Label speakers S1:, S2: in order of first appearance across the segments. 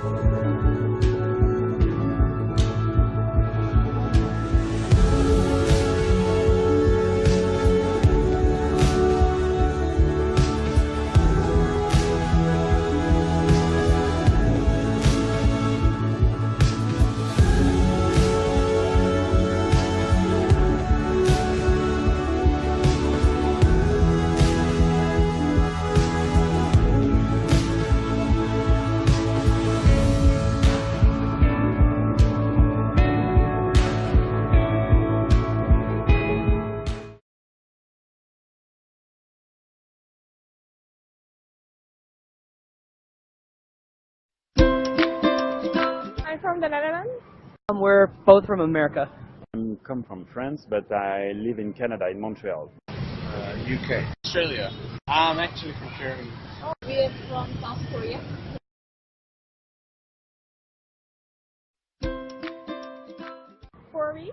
S1: I'm from the Netherlands.
S2: We're both from America.
S3: I come from France, but I live in Canada, in Montreal.
S4: UK.
S5: Australia. I'm actually from Germany.
S6: We're from South Korea.
S1: For me?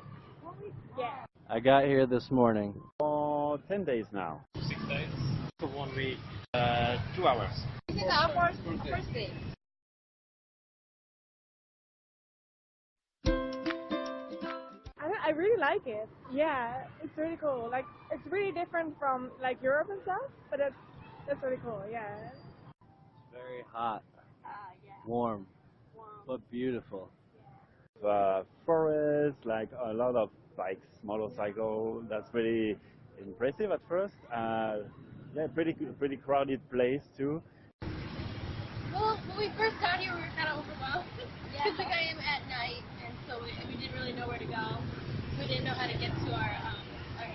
S1: Yeah.
S2: I got here this morning.
S3: For 10 days now.
S5: 6 days. For 1 week. 2 hours.
S6: This is our first day.
S1: I really like it. Yeah, it's really cool. Like, it's really different from like Europe and stuff, but that's really cool. Yeah.
S2: Very hot,
S6: Yeah.
S2: warm, but beautiful.
S3: Forest, like a lot of bikes, motorcycle. That's really impressive at first. Yeah, pretty crowded place too.
S6: Well, when we first got here, we were kind of overwhelmed. Because we got in at night, and so we didn't really know where to go. We didn't know how to get to our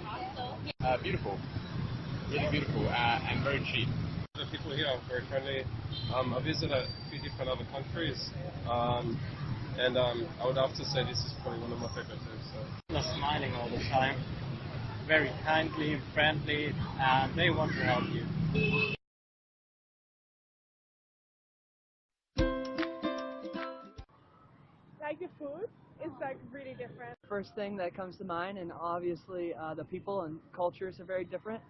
S6: hostel.
S5: Beautiful. Really beautiful and very cheap.
S7: The people here are very friendly. I visited a few different other countries, and I would have to say this is probably one of my favorite things. So.
S5: They're smiling all the time. Very kindly, friendly, and they want to help you.
S1: Like the food is like really different.
S2: First thing that comes to mind, and obviously the people and cultures are very different.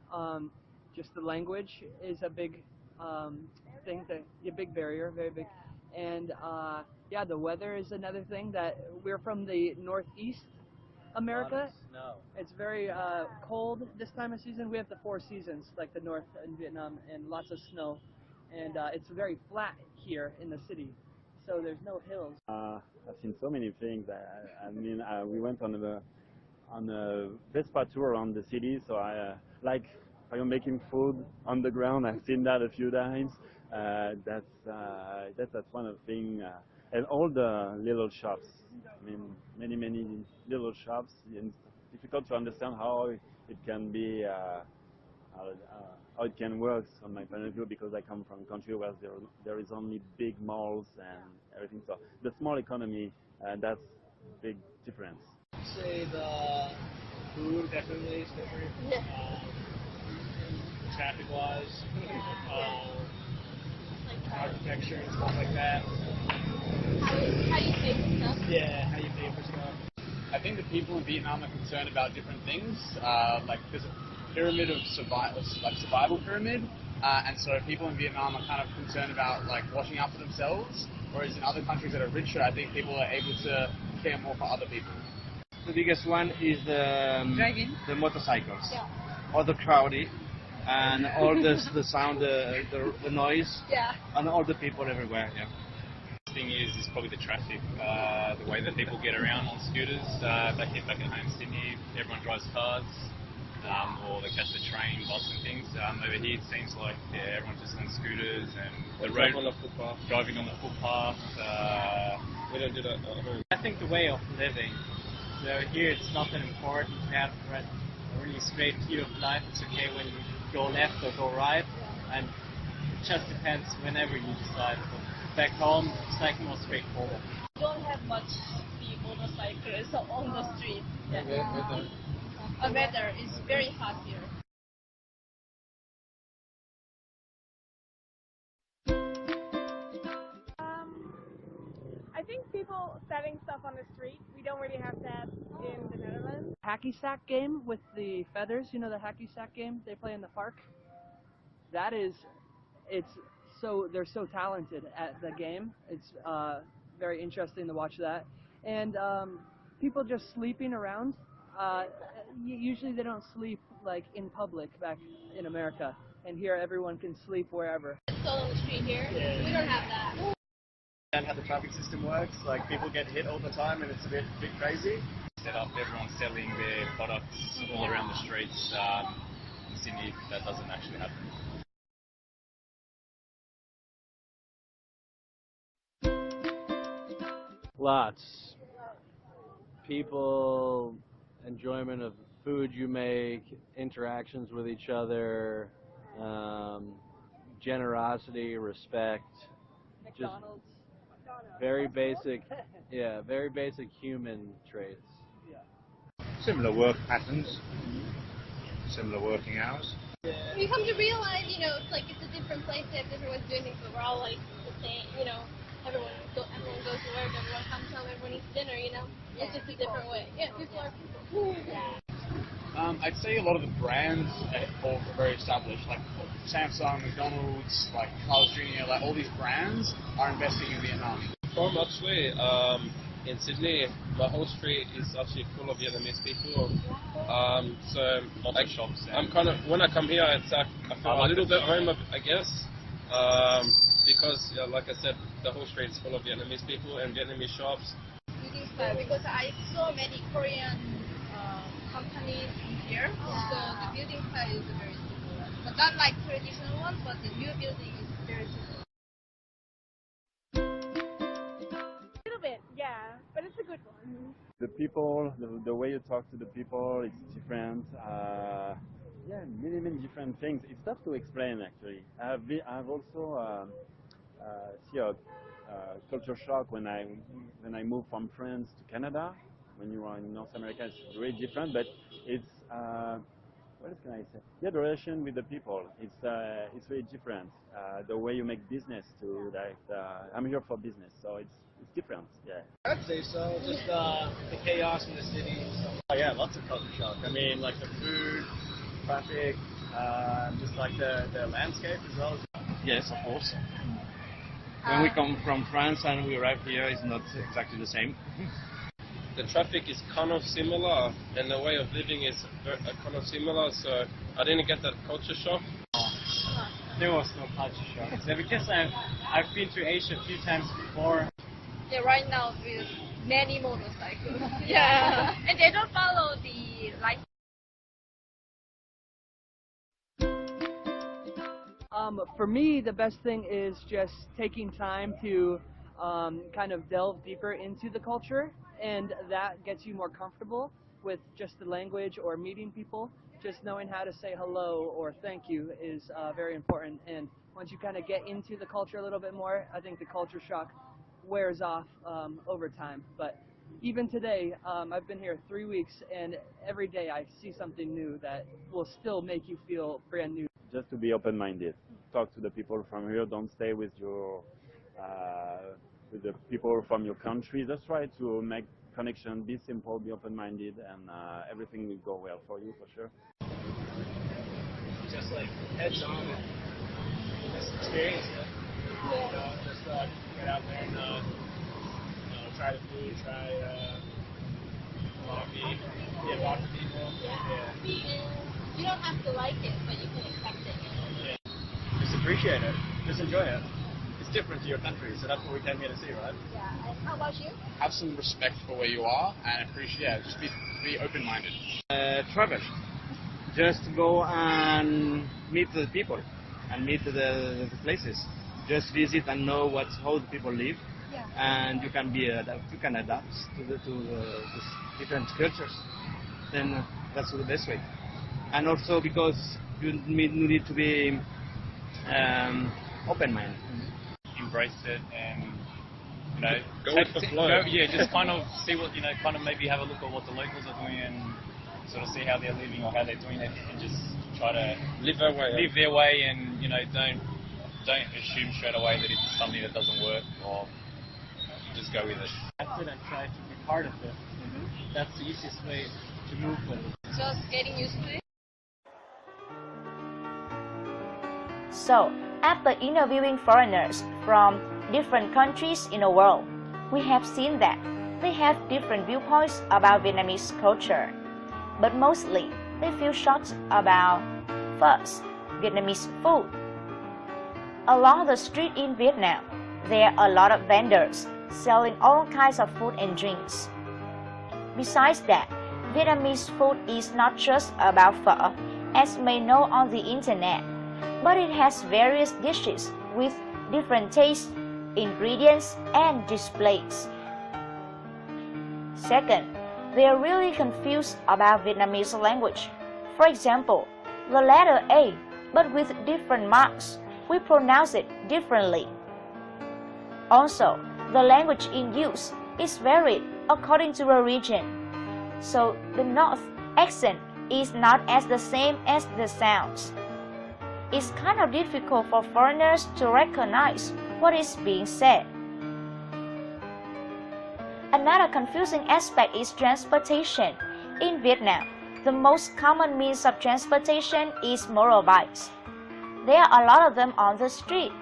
S2: Just the language is a big thing, a big barrier, very big. And yeah, the weather is another thing. That we're from the Northeast America.
S8: Snow.
S2: It's very cold this time of season. We have the 4 seasons, like the North in Vietnam, and lots of snow. And it's very flat here in the city, so there's no hills.
S3: I've seen so many things. I mean, we went on a Vespa tour around the city, so I like I'm making food on the ground. I've seen that a few times. That's one of the things. And all the little shops. I mean, many little shops. And it's difficult to understand how it can be. How it can work on my point of view, because I come from a country where there is only big malls and everything. So the small economy, that's a big difference.
S8: I'd say the food definitely is different. Traffic-wise, architecture and stuff like that.
S6: How you pay for stuff?
S8: Yeah, how you pay for stuff.
S5: I think the people in Vietnam are concerned about different things. Like there's a pyramid of survival pyramid, and so people in Vietnam are kind of concerned about like washing out for themselves, whereas in other countries that are richer, I think people are able to care more for other people.
S9: The biggest one is the motorcycles,
S6: Yeah.
S9: all the crowded, and all the sound, the noise, and all the people everywhere. Yeah.
S5: Thing is probably the traffic, the way that people get around on scooters. Back at home in Sydney, everyone drives cars, or they catch the train, bus and things. Over here it seems like everyone's just on scooters and the road, driving on the footpath.
S7: We don't do that at home.
S8: I think the way of living. So here it's not that important to have a really straight view of life. It's okay when you go left or go right, and it just depends whenever you decide. Back home, it's like more straightforward.
S6: We don't have much the motorcyclists on the street. The weather is very hot here.
S1: I think people selling stuff on the street, we don't really have that in the Netherlands.
S2: Hacky sack game with the feathers. You know the hacky sack game they play in the park. It's they're so talented at the game. It's very interesting to watch that. And people just sleeping around. Usually they don't sleep like in public back in America, and here everyone can sleep wherever.
S6: It's all on the street here. We don't have that.
S4: And how the traffic system works, like people get hit all the time and it's a bit crazy.
S5: Set up, everyone's selling their products all around the streets. In Sydney, that doesn't actually happen.
S9: Lots. People, enjoyment of food you make, interactions with each other, generosity, respect.
S2: McDonald's.
S9: Very basic, yeah, very basic human traits.
S10: Similar work patterns, similar working hours.
S6: You come to realize, you know, it's like it's a different place, they have different ways of doing things, but we're all like the same, you know. Everyone goes to work, everyone comes home, everyone eats dinner, you know. It's just a different way. Yeah, people are people.
S10: I'd say a lot of the brands are very established, like Samsung, McDonald's, like Carl's Jr., like all these brands are investing in Vietnam.
S7: From actually, in Sydney, my whole street is actually full of Vietnamese people. So like,
S5: shops.
S7: I'm kind of, when I come here, it's I feel a little bit home, I guess, because like I said, the whole street is full of Vietnamese people and Vietnamese shops.
S6: Beauty style, because I saw many Korean companies here, so the building style is very similar, but not like traditional ones, but the new building is very similar.
S1: Bit, yeah, but it's a good one.
S3: The people, the way you talk to the people, it's different. Yeah, many different things. It's tough to explain actually. I've also see a culture shock when I moved from France to Canada. When you are in North America, it's very different, but it's what can I say? Yeah, the relation with the people, it's very different. The way you make business too. Like I'm here for business, so it's different. Yeah.
S4: I'd say so. Just the chaos in the city. Oh yeah, lots of culture shock. I mean, like the food, traffic, just like the landscape as well.
S9: Yes, of course. When we come from France and we arrive here, it's not exactly the same.
S7: The traffic is kind of similar, and the way of living is kind of similar, so I didn't get that culture shock.
S8: There was no culture shock. So because I've been to Asia a few times before.
S6: Yeah, right now with many motorcycles. Yeah. And they don't follow the light.
S2: For me, the best thing is just taking time to kind of delve deeper into the culture, and that gets you more comfortable with just the language or meeting people. Just knowing how to say hello or thank you is very important, and once you kind of get into the culture a little bit more, I think the culture shock wears off over time. But even today, I've been here 3 weeks, and every day I see something new that will still make you feel brand new.
S3: Just to be open-minded. Talk to the people from here. Don't stay with your with the people from your country. Just try to make connection. Be simple. Be open-minded, and everything will go well for you for sure.
S4: Just like heads on and just experience it. You know, just get out there and you know, try the food, try coffee, talk to people. Yeah.
S6: You don't have to like it, but you can accept it.
S4: Yeah. Just appreciate it. Just enjoy it. It's different to your country, so that's what we came here to see, right?
S6: Yeah. And how about you?
S10: Have some respect for where you are and appreciate. Just be open-minded.
S9: Travel. Just go and meet the people and meet the places. Just visit and know how the people live, and you can adapt to the different cultures. Then that's the best way. And also because you need to be open-minded.
S5: Embrace it and, you know,
S7: Go with the flow.
S5: Just kind of see what, you know, kind of maybe have a look at what the locals are doing and sort of see how they're living or how they're doing it, and just try to
S7: live their
S5: way, and, you know, don't assume straight away that it's something that doesn't work, or just go with it.
S8: That's it, and try to be part of it. That's the easiest way to move with it.
S6: Just getting used to it.
S11: So, after interviewing foreigners from different countries in the world, we have seen that they have different viewpoints about Vietnamese culture, but mostly they feel shocked about, first, Vietnamese food. Along the street in Vietnam, there are a lot of vendors selling all kinds of food and drinks. Besides that, Vietnamese food is not just about pho, as may know on the internet, but it has various dishes with different tastes, ingredients, and displays. Second, they are really confused about Vietnamese language. For example, the letter A, but with different marks, we pronounce it differently. Also, the language in use is varied according to the region. So the North accent is not as the same as the South. It's kind of difficult for foreigners to recognize what is being said. Another confusing aspect is transportation. In Vietnam, the most common means of transportation is motorbikes. There are a lot of them on the street,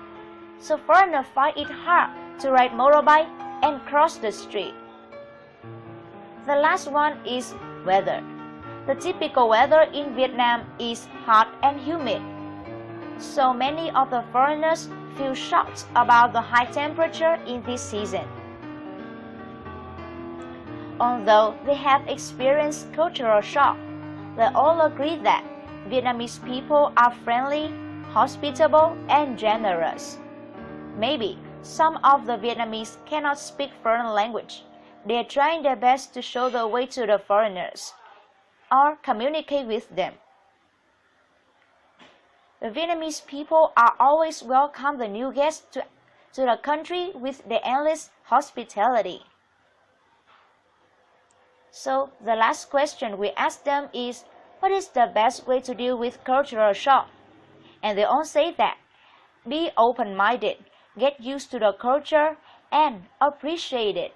S11: so foreigners find it hard to ride motorbike and cross the street. The last one is weather. The typical weather in Vietnam is hot and humid. So many of the foreigners feel shocked about the high temperature in this season. Although they have experienced cultural shock, they all agree that Vietnamese people are friendly, hospitable, and generous. Maybe some of the Vietnamese cannot speak foreign language. They are trying their best to show the way to the foreigners or communicate with them. The Vietnamese people are always welcome the new guests to the country with their endless hospitality. So the last question we ask them is, what is the best way to deal with cultural shock? And they all say that, be open-minded, get used to the culture, and appreciate it.